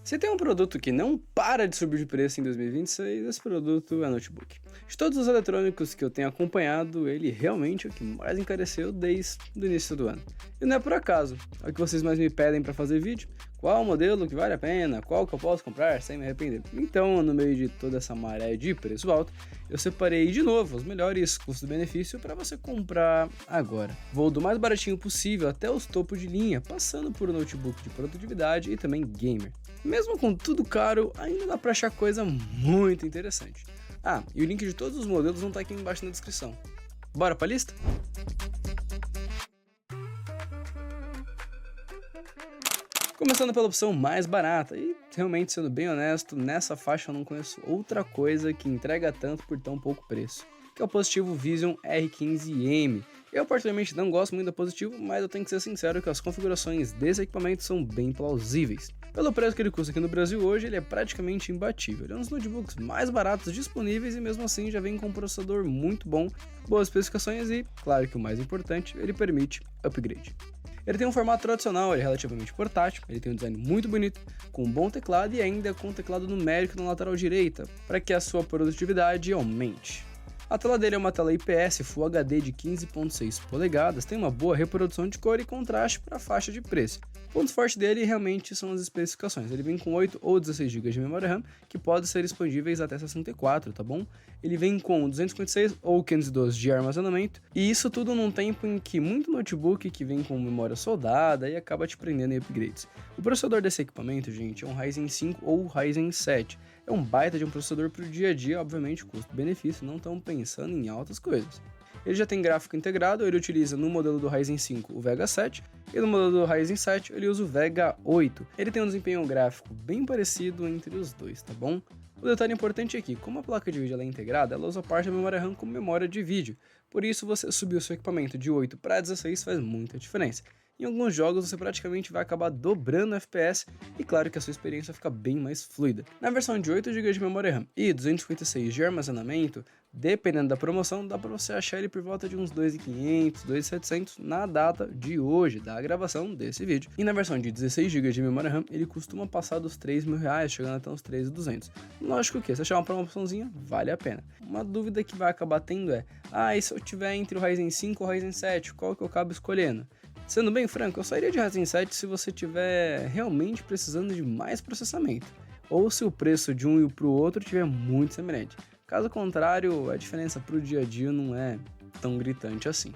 Se tem um produto que não para de subir de preço em 2026, esse produto é notebook. De todos os eletrônicos que eu tenho acompanhado, ele realmente é o que mais encareceu desde o início do ano. E não é por acaso, é o que vocês mais me pedem para fazer vídeo, qual modelo que vale a pena, qual que eu posso comprar sem me arrepender. Então, no meio de toda essa maré de preço alto, eu separei de novo os melhores custo-benefício para você comprar agora. Vou do mais baratinho possível até os topos de linha, passando por um notebook de produtividade e também gamer. Mesmo com tudo caro, ainda dá para achar coisa muito interessante. Ah, e o link de todos os modelos vão estar aqui embaixo na descrição. Bora pra lista? Começando pela opção mais barata, e realmente sendo bem honesto, nessa faixa eu não conheço outra coisa que entrega tanto por tão pouco preço, que é o Positivo Vision R15M. Eu particularmente não gosto muito da Positivo, mas eu tenho que ser sincero que as configurações desse equipamento são bem plausíveis. Pelo preço que ele custa aqui no Brasil hoje, ele é praticamente imbatível. Ele é um dos notebooks mais baratos disponíveis e mesmo assim já vem com um processador muito bom, boas especificações e, claro que o mais importante, ele permite upgrade. Ele tem um formato tradicional, ele é relativamente portátil, ele tem um design muito bonito, com um bom teclado e ainda com teclado numérico na lateral direita, para que a sua produtividade aumente. A tela dele é uma tela IPS Full HD de 15.6 polegadas, tem uma boa reprodução de cor e contraste para a faixa de preço. Pontos fortes dele realmente são as especificações, ele vem com 8 ou 16 GB de memória RAM, que podem ser expandíveis até 64, tá bom? Ele vem com 256 ou 512 de armazenamento, e isso tudo num tempo em que muito notebook que vem com memória soldada e acaba te prendendo em upgrades. O processador desse equipamento, gente, é um Ryzen 5 ou Ryzen 7. É um baita de um processador para o dia a dia, obviamente custo-benefício, não estão pensando em altas coisas. Ele já tem gráfico integrado, ele utiliza no modelo do Ryzen 5 o Vega 7 e no modelo do Ryzen 7 ele usa o Vega 8. Ele tem um desempenho gráfico bem parecido entre os dois, tá bom? O detalhe importante é que, como a placa de vídeo ela é integrada, ela usa parte da memória RAM como memória de vídeo, por isso você subir o seu equipamento de 8 para 16 faz muita diferença. Em alguns jogos você praticamente vai acabar dobrando o FPS e claro que a sua experiência fica bem mais fluida. Na versão de 8 GB de memória RAM e 256 de armazenamento, dependendo da promoção, dá para você achar ele por volta de uns 2.500, 2.700 na data de hoje, da gravação desse vídeo. E na versão de 16 GB de memória RAM, ele costuma passar dos R$3.000, chegando até uns 3.200. Lógico que se achar uma promoçãozinha, vale a pena. Uma dúvida que vai acabar tendo é, e se eu tiver entre o Ryzen 5 ou o Ryzen 7, qual que eu acabo escolhendo? Sendo bem franco, eu sairia de Ryzen 7 se você estiver realmente precisando de mais processamento, ou se o preço de um e para o outro estiver muito semelhante. Caso contrário, a diferença para o dia a dia não é tão gritante assim,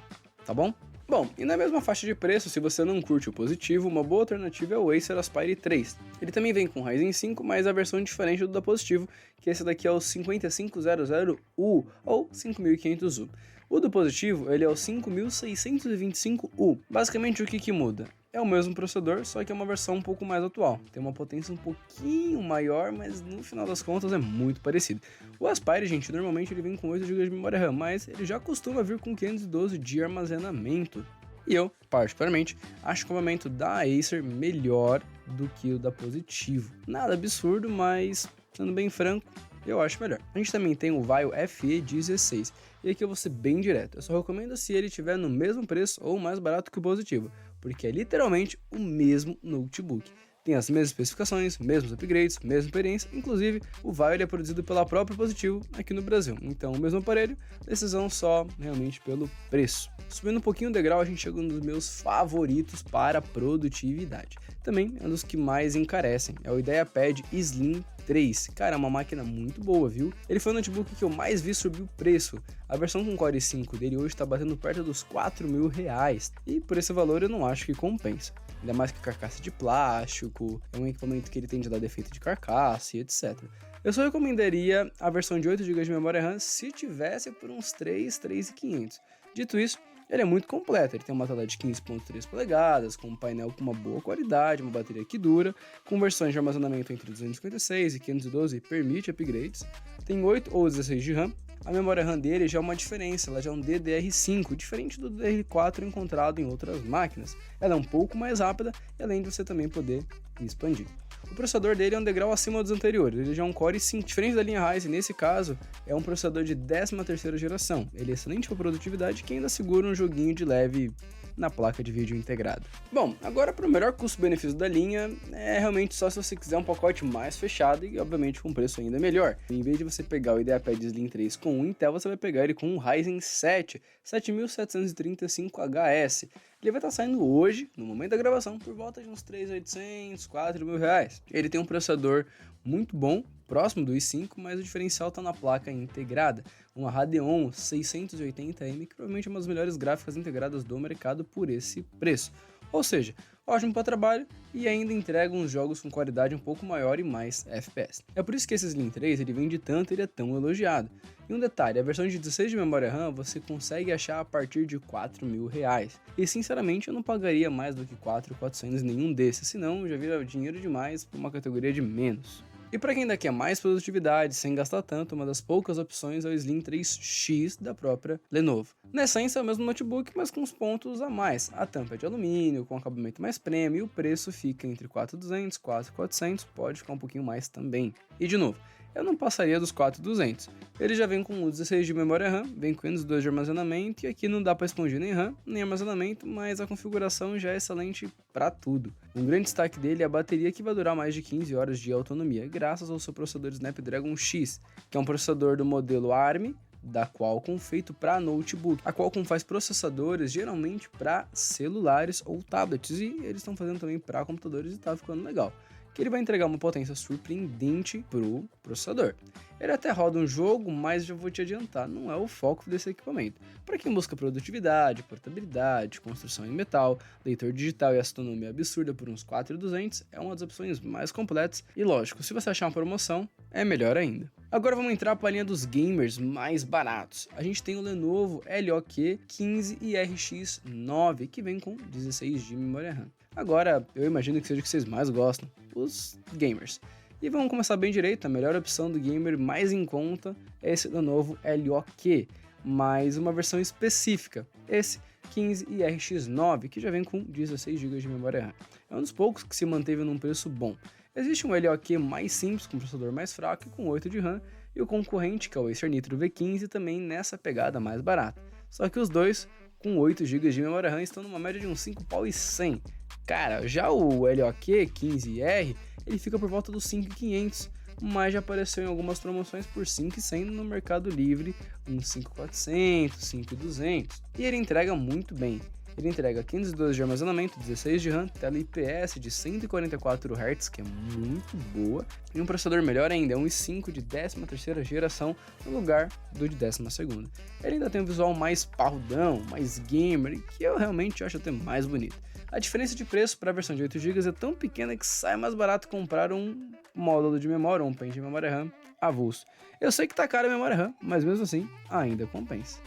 tá bom? Bom, e na mesma faixa de preço, se você não curte o Positivo, uma boa alternativa é o Acer Aspire 3. Ele também vem com Ryzen 5, mas a versão diferente do da Positivo, que esse daqui é o 5500U ou 5500U. O do Positivo, ele é o 5625U. Basicamente o que muda? É o mesmo processador, só que é uma versão um pouco mais atual. Tem uma potência um pouquinho maior, mas no final das contas é muito parecido. O Aspire, gente, normalmente ele vem com 8 GB de memória RAM, mas ele já costuma vir com 512 de armazenamento. E eu, particularmente, acho que o equipamento da Acer melhor do que o da Positivo. Nada absurdo, mas, sendo bem franco, eu acho melhor. A gente também tem o Vaio FE16, e aqui eu vou ser bem direto, eu só recomendo se ele estiver no mesmo preço ou mais barato que o Positivo, porque é literalmente o mesmo notebook. Tem as mesmas especificações, mesmos upgrades, mesma experiência, inclusive o Vaio ele é produzido pela própria Positivo aqui no Brasil, então o mesmo aparelho, decisão só realmente pelo preço. Subindo um pouquinho o degrau, a gente chega a um dos meus favoritos para produtividade. Também é um dos que mais encarecem, é o IdeaPad Slim 3. Cara, é uma máquina muito boa, viu? Ele foi o notebook que eu mais vi subir o preço. A versão com Core i5 dele hoje está batendo perto dos R$4.000 e por esse valor eu não acho que compensa. Ainda mais que carcaça de plástico, é um equipamento que ele tende a dar defeito de carcaça e etc. Eu só recomendaria a versão de 8 GB de memória RAM se tivesse por uns 3.500. Dito isso, ele é muito completo, ele tem uma tela de 15.3 polegadas, com um painel com uma boa qualidade, uma bateria que dura, com versões de armazenamento entre 256 e 512 e permite upgrades, tem 8 ou 16 de RAM. A memória RAM dele já é uma diferença, ela já é um DDR5, diferente do DDR4 encontrado em outras máquinas. Ela é um pouco mais rápida e além de você também poder expandir. O processador dele é um degrau acima dos anteriores, ele já é um Core i5, diferente da linha Ryzen, nesse caso é um processador de 13ª geração. Ele é excelente para produtividade que ainda segura um joguinho de leve na placa de vídeo integrada. Bom, agora para o melhor custo-benefício da linha, é realmente só se você quiser um pacote mais fechado e obviamente com preço ainda melhor. Em vez de você pegar o IdeaPad Slim 3 com o Intel, você vai pegar ele com um Ryzen 7 7735HS. Ele vai estar saindo hoje, no momento da gravação, por volta de uns 3.800, 4.000 reais. Ele tem um processador muito bom, próximo do i5, mas o diferencial está na placa integrada, uma Radeon 680M, que provavelmente é uma das melhores gráficas integradas do mercado por esse preço. Ou seja, ótimo para trabalho e ainda entrega uns jogos com qualidade um pouco maior e mais FPS. É por isso que esse Slim 3 ele vende tanto e ele é tão elogiado. E um detalhe, a versão de 16 de memória RAM você consegue achar a partir de R$4.000. E sinceramente eu não pagaria mais do que 4.400 nenhum desses, senão já vira dinheiro demais para uma categoria de menos. E para quem ainda quer mais produtividade sem gastar tanto, uma das poucas opções é o Slim 3X da própria Lenovo. Na essência é o mesmo notebook, mas com os pontos a mais. A tampa é de alumínio, com acabamento mais premium e o preço fica entre 4.200 e 4.400, pode ficar um pouquinho mais também. E de novo, eu não passaria dos 4.200. Ele já vem com 16 de memória RAM, vem com 2 de armazenamento e aqui não dá para expandir nem RAM, nem armazenamento, mas a configuração já é excelente para tudo. Um grande destaque dele é a bateria que vai durar mais de 15 horas de autonomia, graças ao seu processador Snapdragon X, que é um processador do modelo ARM, da Qualcomm, feito para notebook. A Qualcomm faz processadores geralmente para celulares ou tablets e eles estão fazendo também para computadores e tá ficando legal. Que ele vai entregar uma potência surpreendente pro processador. Ele até roda um jogo, mas já vou te adiantar, não é o foco desse equipamento. Para quem busca produtividade, portabilidade, construção em metal, leitor digital e autonomia absurda por uns 4.200, é uma das opções mais completas e lógico, se você achar uma promoção, é melhor ainda. Agora vamos entrar para a linha dos gamers mais baratos. A gente tem o Lenovo LOQ 15 e RX 9, que vem com 16 de memória RAM. Agora, eu imagino que seja o que vocês mais gostam, os gamers. E vamos começar bem direito, a melhor opção do gamer mais em conta é esse Lenovo LOQ, mas uma versão específica, esse 15 e RX9, que já vem com 16 GB de memória RAM. É um dos poucos que se manteve num preço bom. Existe um LOQ mais simples, com processador mais fraco e com 8 de RAM, e o concorrente, que é o Acer Nitro V15, também nessa pegada mais barata. Só que os dois, com 8 GB de memória RAM, estão numa média de uns 5.100. Cara, já o LOQ 15R, ele fica por volta dos 5.500, mas já apareceu em algumas promoções por 5.100 no Mercado Livre, uns 5.400, 5.200, e ele entrega muito bem. Ele entrega 512 de armazenamento, 16 de RAM, tela IPS de 144 Hz, que é muito boa, e um processador melhor ainda, é um i5 de 13ª geração no lugar do de 12ª. Ele ainda tem um visual mais parrudão, mais gamer, que eu realmente acho até mais bonito. A diferença de preço para a versão de 8 GB é tão pequena que sai mais barato comprar um módulo de memória, um pente de memória RAM avulso. Eu sei que tá caro a memória RAM, mas mesmo assim ainda compensa.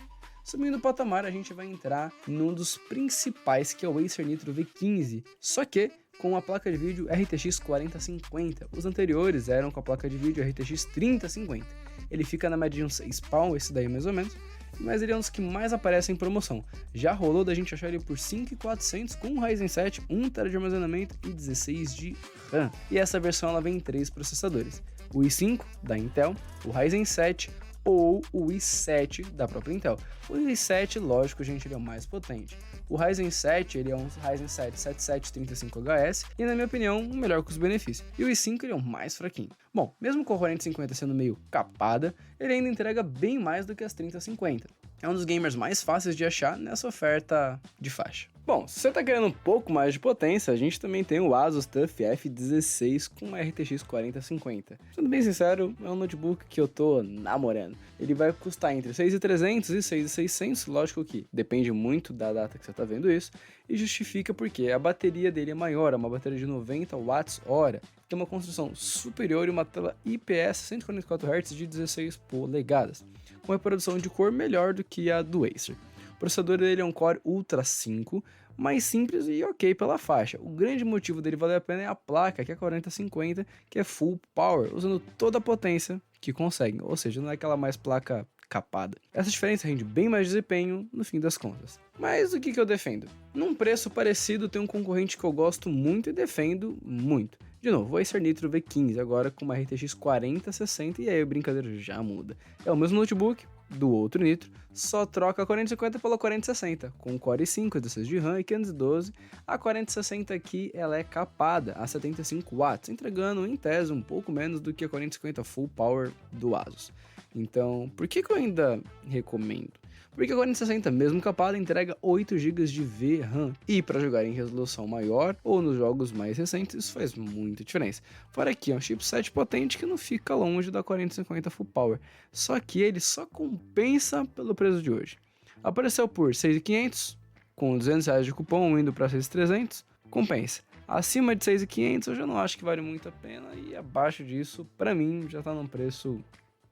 Subindo o patamar, a gente vai entrar num dos principais, que é o Acer Nitro V15, só que com a placa de vídeo RTX 4050. Os anteriores eram com a placa de vídeo RTX 3050. Ele fica na média de uns 6 pau, esse daí mais ou menos, mas ele é um dos que mais aparece em promoção. Já rolou da gente achar ele por 5.400 com um Ryzen 7, 1TB de armazenamento e 16 de RAM. E essa versão ela vem em 3 processadores, o i5 da Intel, o Ryzen 7 ou o i7 da própria Intel. O i7, lógico, gente, ele é o mais potente. O Ryzen 7, ele é um Ryzen 7 7735HS e, na minha opinião, o melhor custo-benefício. E o i5, ele é o mais fraquinho. Bom, mesmo com a 4050 sendo meio capada, ele ainda entrega bem mais do que as 3050. É um dos gamers mais fáceis de achar nessa oferta de faixa. Bom, se você tá querendo um pouco mais de potência, a gente também tem o Asus TUF F16 com RTX 4050. Sendo bem sincero, é um notebook que eu tô namorando. Ele vai custar entre 6.300 e 6.600, lógico que depende muito da data que você tá vendo isso, e justifica porque a bateria dele é maior, é uma bateria de 90 Wh, tem uma construção superior e uma tela IPS 144 Hz de 16 polegadas, com reprodução de cor melhor do que a do Acer. O processador dele é um Core Ultra 5, mais simples e ok pela faixa. O grande motivo dele valer a pena é a placa, que é a 4050, que é Full Power, usando toda a potência que consegue, ou seja, não é aquela mais placa capada. Essa diferença rende bem mais desempenho no fim das contas. Mas o que eu defendo? Num preço parecido tem um concorrente que eu gosto muito e defendo muito. De novo, o Acer Nitro V15, agora com uma RTX 4060 e aí a brincadeira já muda. É o mesmo notebook, do outro Nitro, só troca a 4050 pela 4060, com Core i5, 16 de RAM e 512. A 4060 aqui ela é capada a 75 watts, entregando em tese um pouco menos do que a 4050 Full Power do Asus. Então, por que eu ainda recomendo? Porque a 4060, mesmo capada, entrega 8 GB de VRAM, e para jogar em resolução maior ou nos jogos mais recentes, isso faz muita diferença. Fora que é um chipset potente que não fica longe da 4050 Full Power, só que ele só compensa pelo preço de hoje. Apareceu por 6.500, com R$200 de cupom indo para 6.300, compensa. Acima de 6.500 eu já não acho que vale muito a pena, e abaixo disso, para mim, já está num preço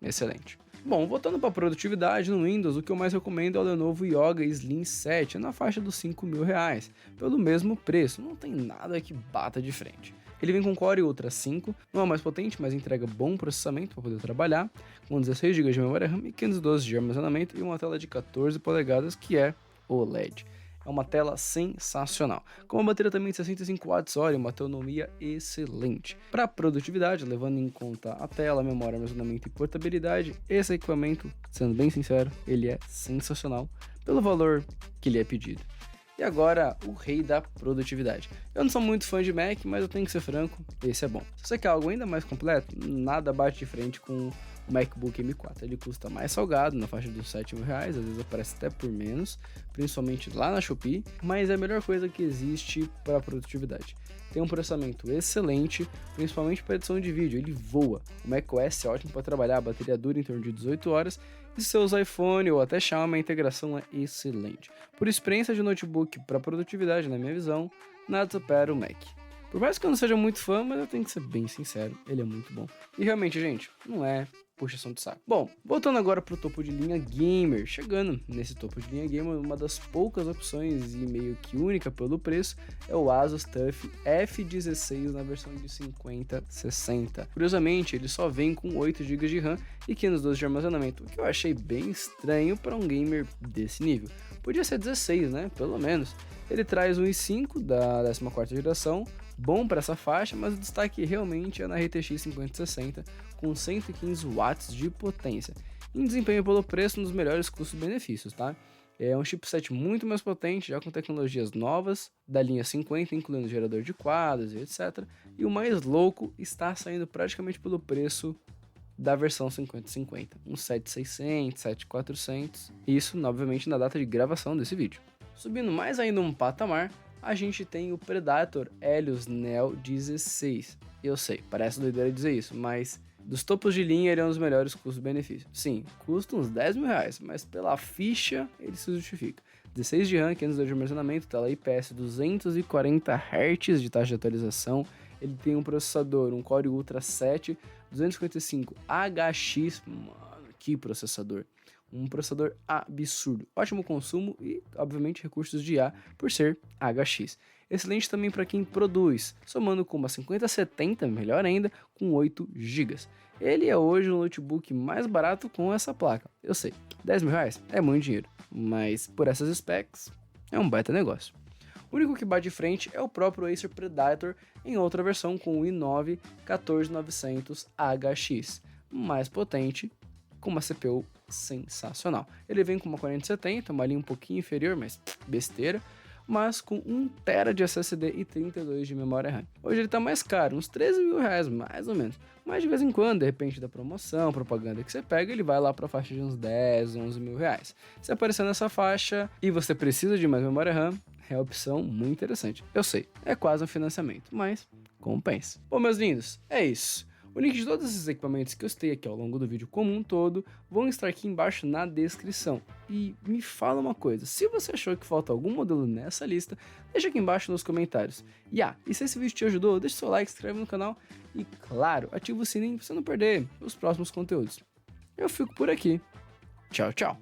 excelente. Bom, voltando para produtividade no Windows, o que eu mais recomendo é o Lenovo Yoga Slim 7, na faixa dos R$5.000, pelo mesmo preço, não tem nada que bata de frente. Ele vem com Core Ultra 5, não é o mais potente, mas entrega bom processamento para poder trabalhar, com 16 GB de memória RAM e 512 de armazenamento e uma tela de 14 polegadas que é OLED. É uma tela sensacional, com uma bateria também de 65 Wh e uma autonomia excelente. Para produtividade, levando em conta a tela, memória, armazenamento e portabilidade, esse equipamento, sendo bem sincero, ele é sensacional pelo valor que lhe é pedido. E agora, o rei da produtividade. Eu não sou muito fã de Mac, mas eu tenho que ser franco, esse é bom. Se você quer algo ainda mais completo, nada bate de frente com o MacBook M4. Ele custa mais salgado, na faixa dos R$7.000, às vezes aparece até por menos, principalmente lá na Shopee, mas é a melhor coisa que existe para produtividade. Tem um processamento excelente, principalmente para edição de vídeo, ele voa. O macOS é ótimo para trabalhar, a bateria dura em torno de 18 horas, e se você usa iPhone ou até Xiaomi, a integração é excelente. Por experiência de notebook para produtividade, na minha visão, nada supera o Mac. Por mais que eu não seja muito fã, mas eu tenho que ser bem sincero, ele é muito bom. E realmente, gente, não é puxação de saco. Bom, voltando agora para o topo de linha gamer, chegando nesse topo de linha gamer, uma das poucas opções e meio que única pelo preço é o Asus TUF F16 na versão de 5060. Curiosamente, ele só vem com 8 GB de RAM e 512 de armazenamento, o que eu achei bem estranho para um gamer desse nível. Podia ser 16, né? Pelo menos. Ele traz um i5 da 14ª geração, bom para essa faixa, mas o destaque realmente é na RTX 5060 com 115 watts de potência. Em desempenho pelo preço, um dos melhores custos-benefícios, tá? É um chipset muito mais potente, já com tecnologias novas, da linha 50, incluindo gerador de quadros e etc. E o mais louco, está saindo praticamente pelo preço da versão 5050, uns 7.600, 7.400, isso, obviamente, na data de gravação desse vídeo. Subindo mais ainda um patamar, a gente tem o Predator Helios Neo 16. Eu sei, parece doideira dizer isso, mas dos topos de linha ele é um dos melhores custos-benefícios. Sim, custa uns R$10.000, mas pela ficha ele se justifica. 16 de RAM, 512 de armazenamento, tela IPS 240 Hz de taxa de atualização. Ele tem um processador, um Core Ultra 7, 255HX, mano, que processador. Um processador absurdo, ótimo consumo e, obviamente, recursos de IA por ser HX. Excelente também para quem produz, somando com uma 5070, melhor ainda, com 8 GB. Ele é hoje o notebook mais barato com essa placa. Eu sei, R$10.000 é muito dinheiro, mas por essas specs é um baita negócio. O único que bate de frente é o próprio Acer Predator em outra versão com o i9 14900HX, mais potente, com uma CPU sensacional. Ele vem com uma 4070, uma linha um pouquinho inferior, mas besteira, mas com 1TB de SSD e 32 de memória RAM. Hoje ele tá mais caro, uns R$13.000 mais ou menos, mas de vez em quando, de repente da promoção, propaganda que você pega, ele vai lá para a faixa de uns R$10, R$11.000. Se aparecer nessa faixa e você precisa de mais memória RAM, é uma opção muito interessante. Eu sei, é quase um financiamento, mas compensa. Bom, meus lindos, é isso. O link de todos esses equipamentos que eu citei aqui ao longo do vídeo como um todo vão estar aqui embaixo na descrição. E me fala uma coisa, se você achou que falta algum modelo nessa lista, deixa aqui embaixo nos comentários. E se esse vídeo te ajudou, deixa seu like, se inscreve no canal e, claro, ativa o sininho para você não perder os próximos conteúdos. Eu fico por aqui. Tchau, tchau.